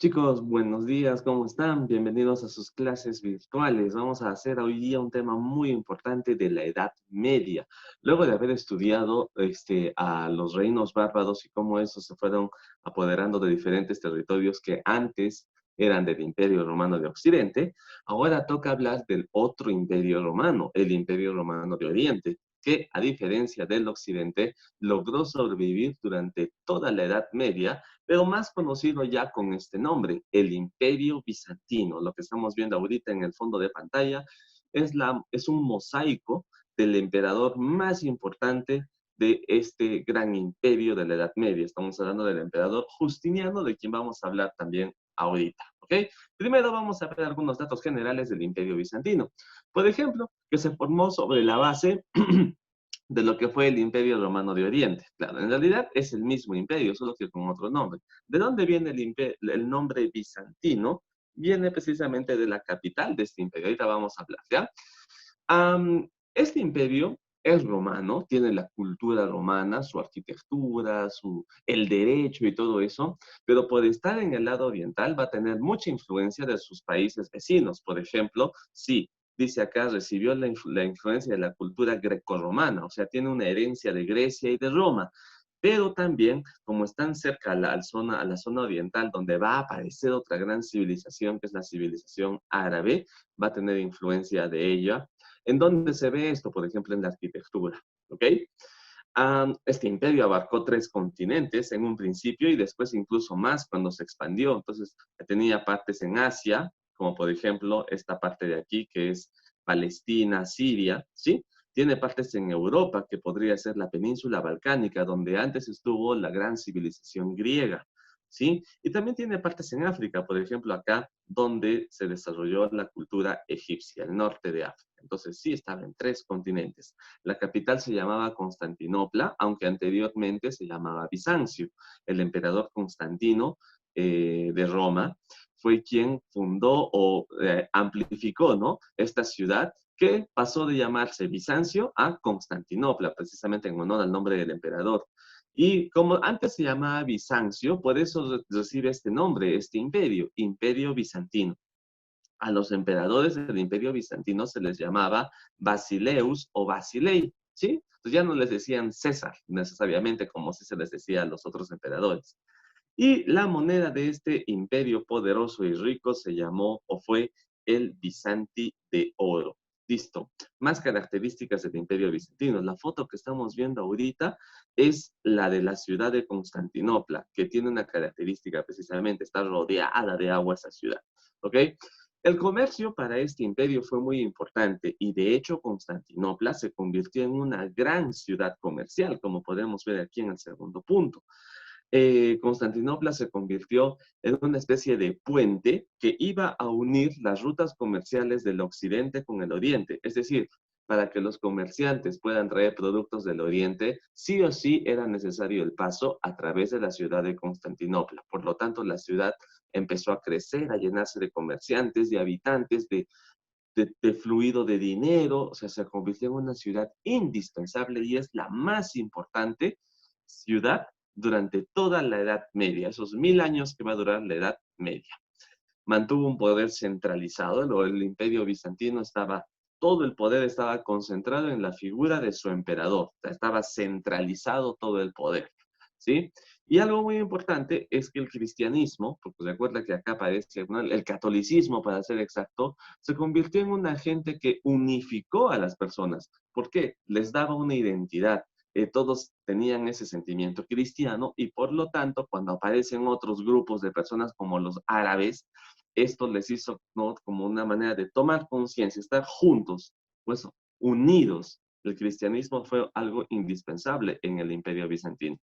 Chicos, buenos días, ¿cómo están? Bienvenidos a sus clases virtuales. Vamos a hacer hoy día un tema muy importante de la Edad Media. Luego de haber estudiado a los reinos bárbaros y cómo esos se fueron apoderando de diferentes territorios que antes eran del Imperio Romano de Occidente, ahora toca hablar del otro Imperio Romano, el Imperio Romano de Oriente, que a diferencia del Occidente logró sobrevivir durante toda la Edad Media, pero más conocido ya con este nombre, el Imperio Bizantino. Lo que estamos viendo ahorita en el fondo de pantalla es un mosaico del emperador más importante de este gran imperio de la Edad Media. Estamos hablando del emperador Justiniano, de quien vamos a hablar también ahorita, ¿ok? Primero vamos a ver algunos datos generales del Imperio Bizantino. Por ejemplo, que se formó sobre la base de lo que fue el Imperio Romano de Oriente. Claro, en realidad es el mismo imperio, solo que con otro nombre. ¿De dónde viene el nombre bizantino? Viene precisamente de la capital de este imperio. Ahorita vamos a hablar, ¿ya? Este imperio es romano, tiene la cultura romana, su arquitectura, el derecho y todo eso, pero por estar en el lado oriental va a tener mucha influencia de sus países vecinos. Por ejemplo, sí, dice acá, recibió la influencia de la cultura grecorromana, o sea, tiene una herencia de Grecia y de Roma, pero también, como están cerca a la zona oriental, donde va a aparecer otra gran civilización, que es la civilización árabe, va a tener influencia de ella. ¿En dónde se ve esto? Por ejemplo, en la arquitectura, ¿ok? Este imperio abarcó 3 continentes en un principio y después incluso más cuando se expandió. Entonces, tenía partes en Asia, como por ejemplo esta parte de aquí que es Palestina, Siria, ¿sí? Tiene partes en Europa, que podría ser la península balcánica, donde antes estuvo la gran civilización griega, ¿sí? Y también tiene partes en África, por ejemplo acá, donde se desarrolló la cultura egipcia, el norte de África. Entonces sí estaba en 3 continentes. La capital se llamaba Constantinopla, aunque anteriormente se llamaba Bizancio. El emperador Constantino de Roma fue quien fundó o amplificó, ¿no?, esta ciudad que pasó de llamarse Bizancio a Constantinopla, precisamente en honor al nombre del emperador. Y como antes se llamaba Bizancio, por eso recibe este nombre, este imperio, Imperio Bizantino. A los emperadores del Imperio Bizantino se les llamaba Basileus o Basilei, ¿sí? Entonces ya no les decían César necesariamente como si se les decía a los otros emperadores. Y la moneda de este imperio poderoso y rico se llamó o fue el Bizanti de oro. Listo. Más características del imperio bizantino. La foto que estamos viendo ahorita es la de la ciudad de Constantinopla, que tiene una característica precisamente, está rodeada de agua esa ciudad. ¿Ok? El comercio para este imperio fue muy importante y de hecho Constantinopla se convirtió en una gran ciudad comercial, como podemos ver aquí en el segundo punto. Constantinopla se convirtió en una especie de puente que iba a unir las rutas comerciales del occidente con el oriente. Es decir, para que los comerciantes puedan traer productos del oriente, sí o sí era necesario el paso a través de la ciudad de Constantinopla. Por lo tanto, la ciudad empezó a crecer, a llenarse de comerciantes, de habitantes, de fluido de dinero, o sea, se convirtió en una ciudad indispensable y es la más importante ciudad durante toda la Edad Media, esos 1000 años que va a durar la Edad Media. Mantuvo un poder centralizado, el imperio bizantino estaba, todo el poder estaba concentrado en la figura de su emperador, o sea, estaba centralizado todo el poder, ¿sí? Y algo muy importante es que el cristianismo, porque recuerda que acá aparece, ¿no?, el catolicismo, para ser exacto, se convirtió en un agente que unificó a las personas. ¿Por qué? Les daba una identidad. Todos tenían ese sentimiento cristiano y por lo tanto, cuando aparecen otros grupos de personas como los árabes, esto les hizo, ¿no?, como una manera de tomar conciencia, estar juntos, pues unidos. El cristianismo fue algo indispensable en el Imperio Bizantino.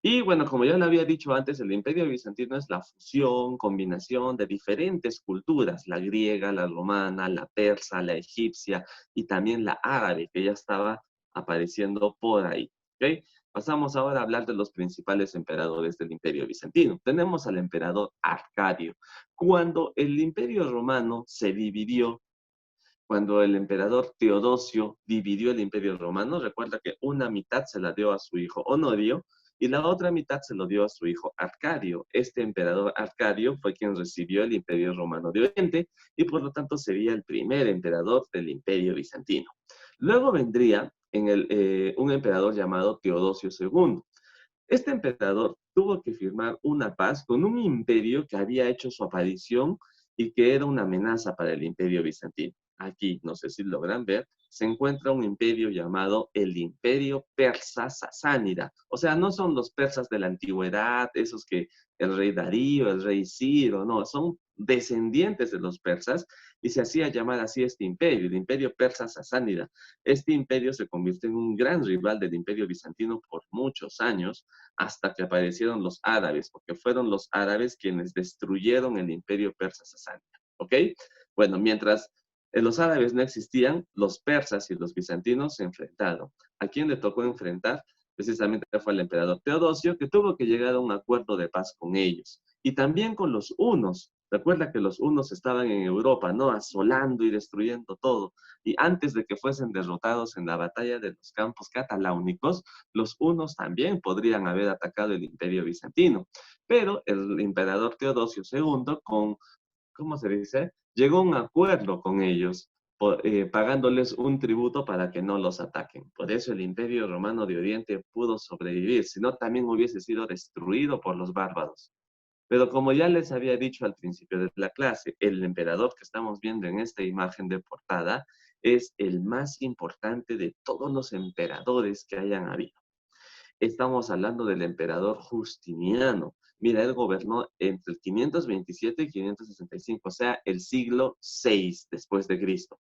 Y bueno, como ya lo había dicho antes, el Imperio Bizantino es la fusión, combinación de diferentes culturas, la griega, la romana, la persa, la egipcia y también la árabe, que ya estaba apareciendo por ahí. ¿Ok? Pasamos ahora a hablar de los principales emperadores del Imperio Bizantino. Tenemos al emperador Arcadio. Cuando el Imperio Romano se dividió, cuando el emperador Teodosio dividió el Imperio Romano, recuerda que una mitad se la dio a su hijo Honorio y la otra mitad se lo dio a su hijo Arcadio. Este emperador Arcadio fue quien recibió el Imperio Romano de Oriente y por lo tanto sería el primer emperador del Imperio Bizantino. Luego vendría un emperador llamado Teodosio II. Este emperador tuvo que firmar una paz con un imperio que había hecho su aparición y que era una amenaza para el imperio bizantino. Aquí, no sé si logran ver, se encuentra un imperio llamado el Imperio Persa Sasánida. O sea, no son los persas de la antigüedad, esos que el rey Darío, el rey Ciro, no, son descendientes de los persas y se hacía llamar así este imperio, el Imperio Persa Sasánida. Este imperio se convirtió en un gran rival del imperio bizantino por muchos años, hasta que aparecieron los árabes, porque fueron los árabes quienes destruyeron el imperio persa sasánida. ¿Ok? Bueno, mientras los árabes no existían, los persas y los bizantinos se enfrentaron. ¿A quién le tocó enfrentar? Precisamente fue el emperador Teodosio, que tuvo que llegar a un acuerdo de paz con ellos. Y también con los hunos. Recuerda que los hunos estaban en Europa, ¿no? Asolando y destruyendo todo. Y antes de que fuesen derrotados en la batalla de los campos cataláunicos, los hunos también podrían haber atacado el imperio bizantino. Pero el emperador Teodosio II, ¿cómo se dice? Llegó a un acuerdo con ellos, pagándoles un tributo para que no los ataquen. Por eso el imperio romano de Oriente pudo sobrevivir, si no también hubiese sido destruido por los bárbaros. Pero como ya les había dicho al principio de la clase, el emperador que estamos viendo en esta imagen de portada es el más importante de todos los emperadores que hayan habido. Estamos hablando del emperador Justiniano. Mira, él gobernó entre el 527 y 565, o sea, el siglo VI después de Cristo.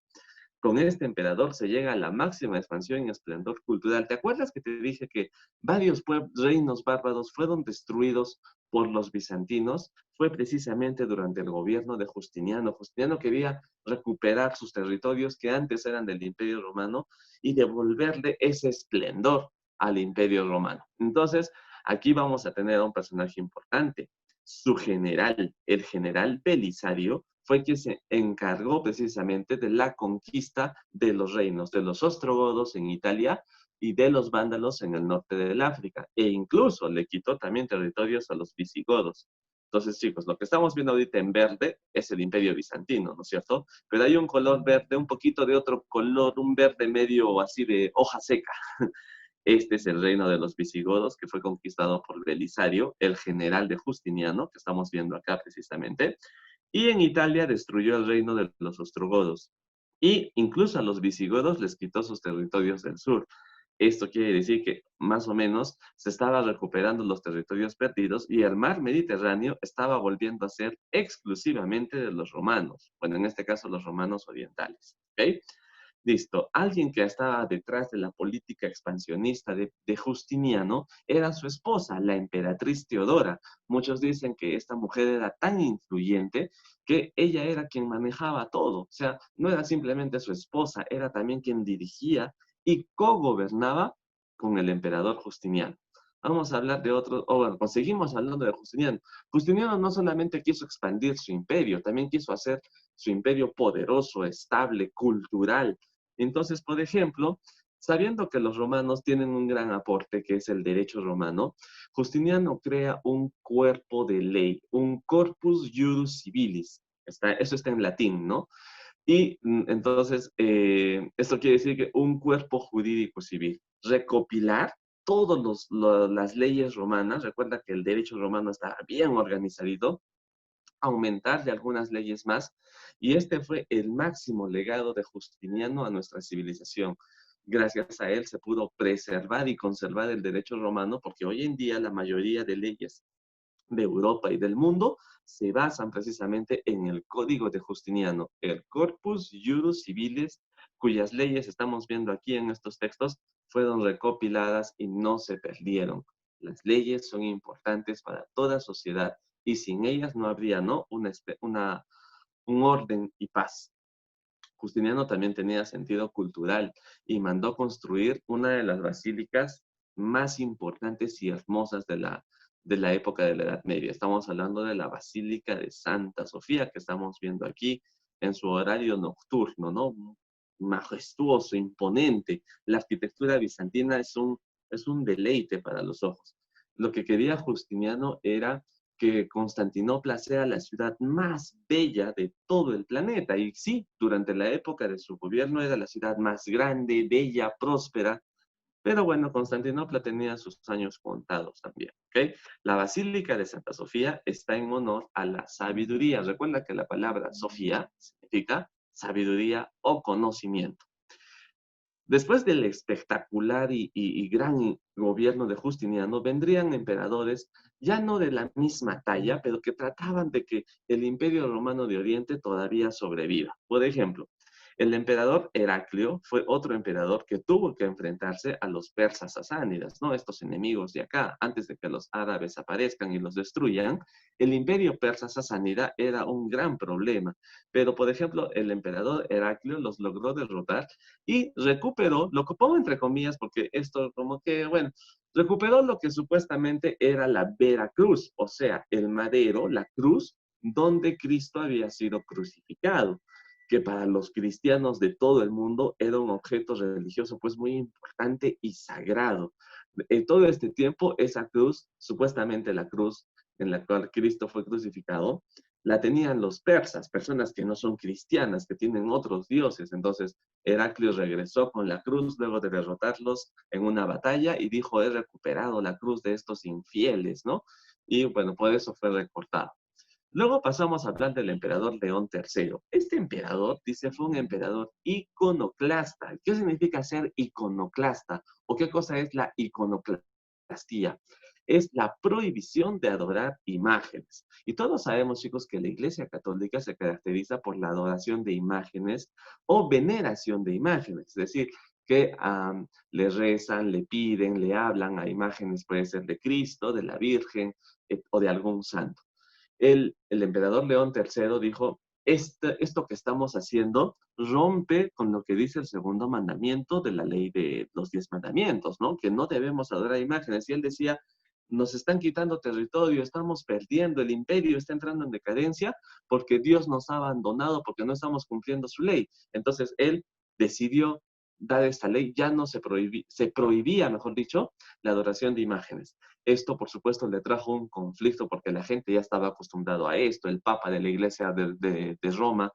Con este emperador se llega a la máxima expansión y esplendor cultural. ¿Te acuerdas que te dije que varios reinos bárbaros fueron destruidos por los bizantinos? Fue precisamente durante el gobierno de Justiniano. Justiniano quería recuperar sus territorios que antes eran del Imperio Romano y devolverle ese esplendor al Imperio Romano. Entonces, aquí vamos a tener a un personaje importante. Su general, el general Belisario, fue quien se encargó precisamente de la conquista de los reinos de los ostrogodos en Italia y de los vándalos en el norte del África, e incluso le quitó también territorios a los visigodos. Entonces, chicos, lo que estamos viendo ahorita en verde es el Imperio Bizantino, ¿no es cierto? Pero hay un color verde, un poquito de otro color, un verde medio así de hoja seca. Este es el reino de los visigodos que fue conquistado por Belisario, el general de Justiniano, que estamos viendo acá precisamente. Y en Italia destruyó el reino de los ostrogodos. Y incluso a los visigodos les quitó sus territorios del sur. Esto quiere decir que más o menos se estaba recuperando los territorios perdidos y el mar Mediterráneo estaba volviendo a ser exclusivamente de los romanos. Bueno, en este caso los romanos orientales. ¿Ok? Listo. Alguien que estaba detrás de la política expansionista de Justiniano era su esposa, la emperatriz Teodora. Muchos dicen que esta mujer era tan influyente que ella era quien manejaba todo. O sea, no era simplemente su esposa, era también quien dirigía y cogobernaba con el emperador Justiniano. Vamos a hablar de otro, o bueno, seguimos hablando de Justiniano. Justiniano no solamente quiso expandir su imperio, también quiso hacer su imperio poderoso, estable, cultural. Entonces, por ejemplo, sabiendo que los romanos tienen un gran aporte, que es el derecho romano, Justiniano crea un cuerpo de ley, un corpus iuris civilis. Eso está en latín, ¿no? Y entonces, esto quiere decir que un cuerpo jurídico civil, recopilar todas las leyes romanas, recuerda que el derecho romano está bien organizado, aumentar de algunas leyes más, y este fue el máximo legado de Justiniano a nuestra civilización. Gracias a él se pudo preservar y conservar el derecho romano, porque hoy en día la mayoría de leyes de Europa y del mundo se basan precisamente en el Código de Justiniano, el Corpus Iuris Civilis, cuyas leyes estamos viendo aquí en estos textos fueron recopiladas y no se perdieron. Las leyes son importantes para toda sociedad y sin ellas no habría, ¿no?, un orden y paz. Justiniano también tenía sentido cultural y mandó construir una de las basílicas más importantes y hermosas de la época de la Edad Media. Estamos hablando de la Basílica de Santa Sofía, que estamos viendo aquí en su horario nocturno, ¿no? Majestuoso, imponente. La arquitectura bizantina es un deleite para los ojos. lo que quería Justiniano era que Constantinopla sea la ciudad más bella de todo el planeta. Y sí, durante la época de su gobierno era la ciudad más grande, bella, próspera. Pero bueno, Constantinopla tenía sus años contados también, ¿ok? La Basílica de Santa Sofía está en honor a la sabiduría. Recuerda que la palabra Sofía significa sabiduría o conocimiento. Después del espectacular y gran gobierno de Justiniano, vendrían emperadores ya no de la misma talla, pero que trataban de que el Imperio Romano de Oriente todavía sobreviva. Por ejemplo, el emperador Heraclio fue otro emperador que tuvo que enfrentarse a los persas sasánidas, ¿no? Estos enemigos de acá, antes de que los árabes aparezcan y los destruyan, el imperio persa sasánida era un gran problema. Pero, por ejemplo, el emperador Heraclio los logró derrotar y recuperó, lo que pongo entre comillas porque esto como que, bueno, recuperó lo que supuestamente era la Veracruz, o sea, el madero, la cruz, donde Cristo había sido crucificado, que para los cristianos de todo el mundo era un objeto religioso pues muy importante y sagrado. En todo este tiempo, esa cruz, supuestamente la cruz en la cual Cristo fue crucificado, la tenían los persas, personas que no son cristianas, que tienen otros dioses. Entonces, Heraclio regresó con la cruz luego de derrotarlos en una batalla y dijo, he recuperado la cruz de estos infieles, ¿no? Y bueno, por eso fue recortado. Luego pasamos a hablar del emperador León III. Este emperador, dice, fue un emperador iconoclasta. ¿Qué significa ser iconoclasta? ¿O qué cosa es la iconoclastía? Es la prohibición de adorar imágenes. Y todos sabemos, chicos, que la Iglesia Católica se caracteriza por la adoración de imágenes o veneración de imágenes. Es decir, que le rezan, le piden, le hablan a imágenes, puede ser de Cristo, de la Virgen o de algún santo. El emperador León III dijo, esto que estamos haciendo rompe con lo que dice el segundo mandamiento de la ley de los 10 mandamientos, ¿no? Que no debemos adorar imágenes. Y él decía, nos están quitando territorio, estamos perdiendo, el imperio está entrando en decadencia porque Dios nos ha abandonado, porque no estamos cumpliendo su ley. Entonces él decidió dar esta ley, ya no se prohibía, mejor dicho, la adoración de imágenes. Esto, por supuesto, le trajo un conflicto porque la gente ya estaba acostumbrado a esto. El Papa de la Iglesia de Roma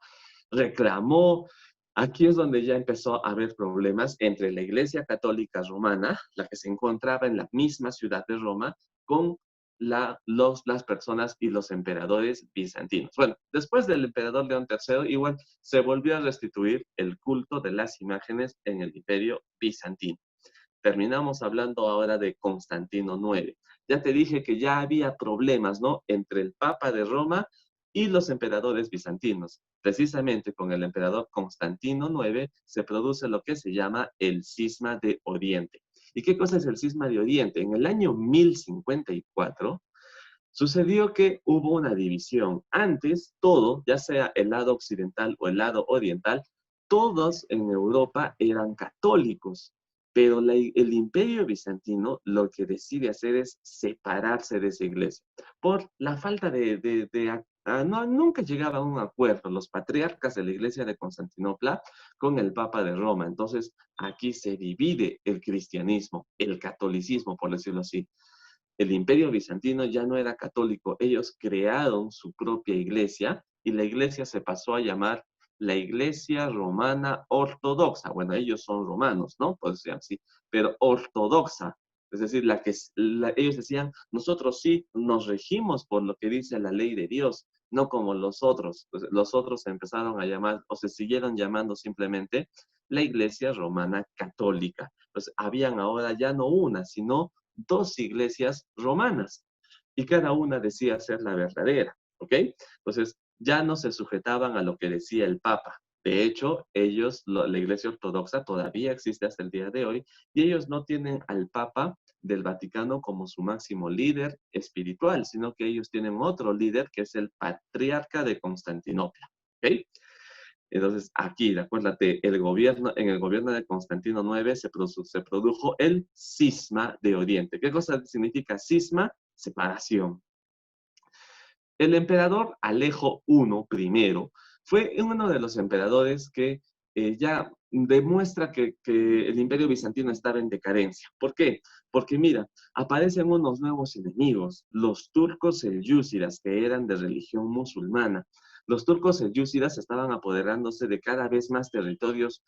reclamó. Aquí es donde ya empezó a haber problemas entre la Iglesia Católica Romana, la que se encontraba en la misma ciudad de Roma, con las personas y los emperadores bizantinos. Bueno, después del emperador León III, igual se volvió a restituir el culto de las imágenes en el imperio bizantino. Terminamos hablando ahora de Constantino IX. Ya te dije que ya había problemas, ¿no? Entre el Papa de Roma y los emperadores bizantinos. Precisamente con el emperador Constantino IX se produce lo que se llama el Cisma de Oriente. ¿Y qué cosa es el Cisma de Oriente? En el año 1054 sucedió que hubo una división. Antes, todo, ya sea el lado occidental o el lado oriental, todos en Europa eran católicos, pero el imperio bizantino lo que decide hacer es separarse de esa iglesia por la falta no, nunca llegaba a un acuerdo los patriarcas de la iglesia de Constantinopla con el Papa de Roma. Entonces, aquí se divide el cristianismo, el catolicismo, por decirlo así. El imperio bizantino ya no era católico, ellos crearon su propia iglesia y la iglesia se pasó a llamar la Iglesia Romana Ortodoxa. Bueno, ellos son romanos, ¿no? Pues decir así, pero ortodoxa. Es decir, ellos decían, nosotros sí nos regimos por lo que dice la ley de Dios, no como los otros. Pues los otros se empezaron a llamar, o se siguieron llamando simplemente la Iglesia Romana Católica. Pues habían ahora ya no una, sino dos iglesias romanas y cada una decía ser la verdadera, ¿ok? Entonces ya no se sujetaban a lo que decía el Papa. De hecho, la iglesia ortodoxa todavía existe hasta el día de hoy y ellos no tienen al Papa del Vaticano como su máximo líder espiritual, sino que ellos tienen otro líder que es el patriarca de Constantinopla, ¿ok? Entonces, aquí, acuérdate, en el gobierno de Constantino IX se produjo el cisma de Oriente. ¿Qué cosa significa cisma? Separación. El emperador Alejo I fue uno de los emperadores que ya demuestra que el Imperio Bizantino estaba en decadencia. ¿Por qué? Porque mira, aparecen unos nuevos enemigos, los turcos selyúcidas, que eran de religión musulmana. Los turcos selyúcidas estaban apoderándose de cada vez más territorios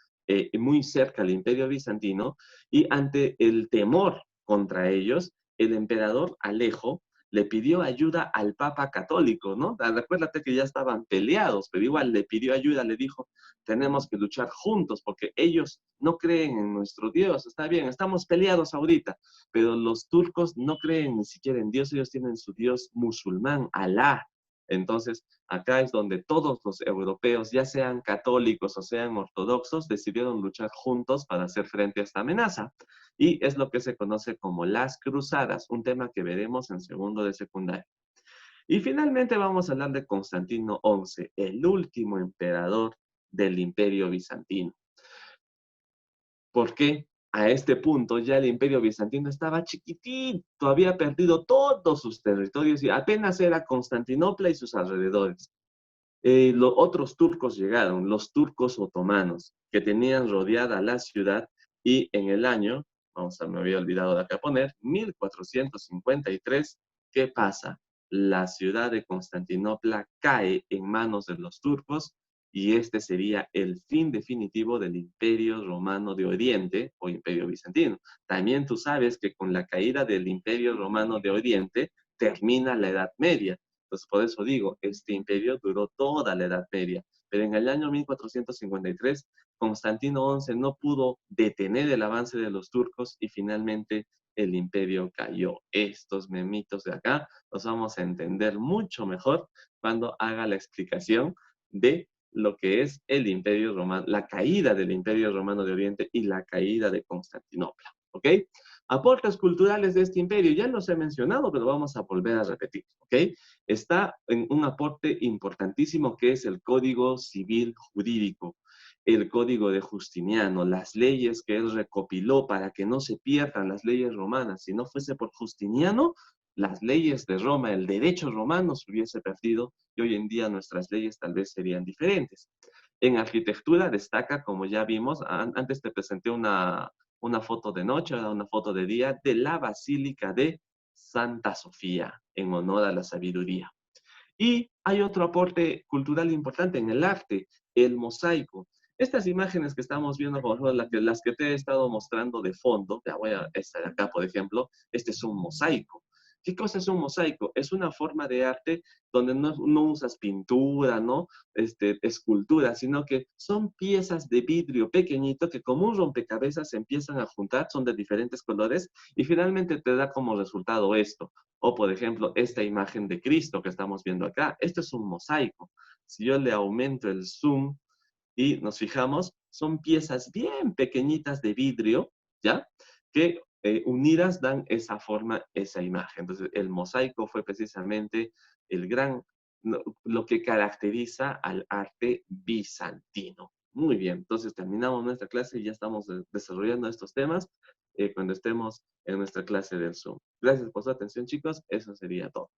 muy cerca al Imperio Bizantino, y ante el temor contra ellos, el emperador Alejo le pidió ayuda al Papa Católico, ¿no? Recuérdate que ya estaban peleados, pero igual le pidió ayuda, le dijo, tenemos que luchar juntos porque ellos no creen en nuestro Dios. Está bien, estamos peleados ahorita, pero los turcos no creen ni siquiera en Dios, ellos tienen su Dios musulmán, Alá. Entonces, acá es donde todos los europeos, ya sean católicos o sean ortodoxos, decidieron luchar juntos para hacer frente a esta amenaza. Y es lo que se conoce como las cruzadas, un tema que veremos en segundo de secundaria. Y finalmente vamos a hablar de Constantino XI, el último emperador del Imperio Bizantino. ¿Por qué? A este punto ya el Imperio Bizantino estaba chiquitito, había perdido todos sus territorios y apenas era Constantinopla y sus alrededores. Los otros turcos llegaron, los turcos otomanos, que tenían rodeada la ciudad, y en el año, me había olvidado de acá poner, 1453, ¿qué pasa? La ciudad de Constantinopla cae en manos de los turcos y este sería el fin definitivo del Imperio Romano de Oriente o Imperio Bizantino. También tú sabes que con la caída del Imperio Romano de Oriente termina la Edad Media. Entonces, por eso digo, este imperio duró toda la Edad Media, pero en el año 1453, Constantino XI no pudo detener el avance de los turcos y finalmente el imperio cayó. Estos memitos de acá los vamos a entender mucho mejor cuando haga la explicación de lo que es el imperio romano, la caída del imperio romano de Oriente y la caída de Constantinopla. ¿Ok? Aportes culturales de este imperio, ya los he mencionado, pero vamos a volver a repetir, ¿ok? Está en un aporte importantísimo que es el Código Civil Jurídico, el Código de Justiniano, las leyes que él recopiló para que no se pierdan las leyes romanas. Si no fuese por Justiniano, las leyes de Roma, el derecho romano se hubiese perdido y hoy en día nuestras leyes tal vez serían diferentes. En arquitectura destaca, como ya vimos, antes te presenté una foto de noche, una foto de día, de la Basílica de Santa Sofía, en honor a la sabiduría. Y hay otro aporte cultural importante en el arte, el mosaico. Estas imágenes que estamos viendo, por ejemplo, las que te he estado mostrando de fondo, ya voy a esta de acá, por ejemplo, este es un mosaico. ¿Qué cosa es un mosaico? Es una forma de arte donde no usas pintura, ¿no? Escultura, sino que son piezas de vidrio pequeñito que como un rompecabezas se empiezan a juntar, son de diferentes colores y finalmente te da como resultado esto. O, por ejemplo, esta imagen de Cristo que estamos viendo acá. Esto es un mosaico. Si yo le aumento el zoom y nos fijamos, son piezas bien pequeñitas de vidrio, ¿ya? Que unidas dan esa forma, esa imagen. Entonces, el mosaico fue precisamente el gran, lo que caracteriza al arte bizantino. Muy bien, entonces terminamos nuestra clase y ya estamos desarrollando estos temas cuando estemos en nuestra clase del Zoom. Gracias por su atención, chicos. Eso sería todo.